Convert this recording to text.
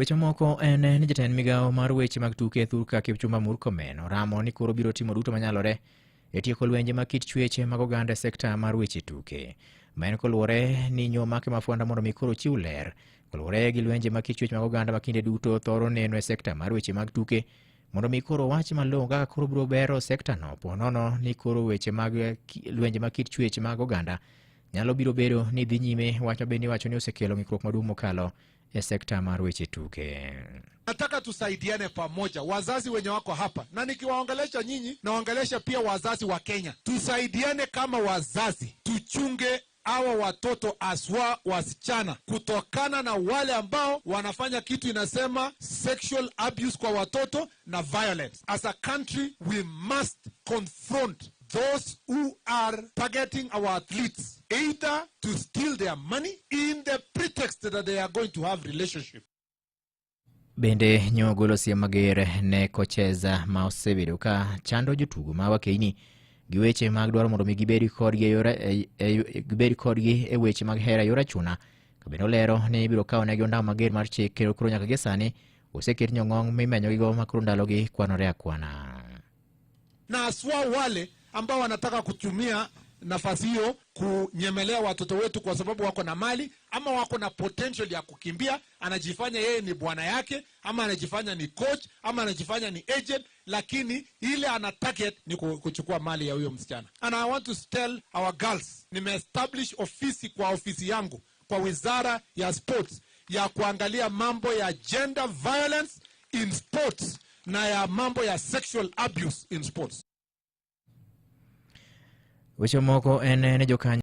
Weche moko en ni jatend migawo mar weche mag tuke Thurka Kipchumba Murkomen oramo ni koro biro timo duto manyalore e tieko lwenje mag kit chweche mag oganda sekta mar weche tuke. Ma en koluwore ni nyo make mafuanda mondo mi koro chiw ler koluwore gi lwenje mag kit chweche mag oganda makinde duto thoro neno e sekta mar weche mag tuke mondo mi koro wach malong'o kaka koro biro bero sekta no ponono ni koro weche mag lwenje mag kit chweche mag oganda nyalo biro bedo ni dhi nyime, wach mabende wacho ni osekelo ng'ikruok maduong' mokalo e sekta mar weche tuke. Nataka tusaidiane pamoja, wazazi wenye wako hapa, na nikiwaongelesha nyinyi naongelesha pia wazazi wa Kenya. Tusaidiane kama wazazi, tuchunge hawa watoto aswa wasichana kutokana na wale ambao wanafanya kitu inasema sexual abuse kwa watoto na violence. As a country we must confront those who are targeting our athletes either to steal their money in the pretext that they are going to have relationship. Bende nyogolo siem mager ne kocheza ma osebedo ka chando jotugo ma wakeini gi weche mag dwaro mondo mi gibedi kodgi e weche mag hera yora chuna. Kabendo lero ni biro kawo negi ondamo mager mar chik kendo koro nyaka gisani oseket nyong'ong mimenyogigo makoro ndalogi kwanore akwana. Na aswa wale ambao wanataka kutumia nafasi hiyo kunyemelea watoto wetu kwa sababu wako na mali ama wako na potential ya kukimbia, anajifanya yeye ni bwana yake ama anajifanya ni coach ama anajifanya ni agent, lakini ile ana target ni kuchukua mali ya huyo msichana. And I want to tell our girls, nimeestablish ofisi yangu kwa wizara ya sports ya kuangalia mambo ya gender violence in sports na ya mambo ya sexual abuse in sports. Weche moko en ne jokanyo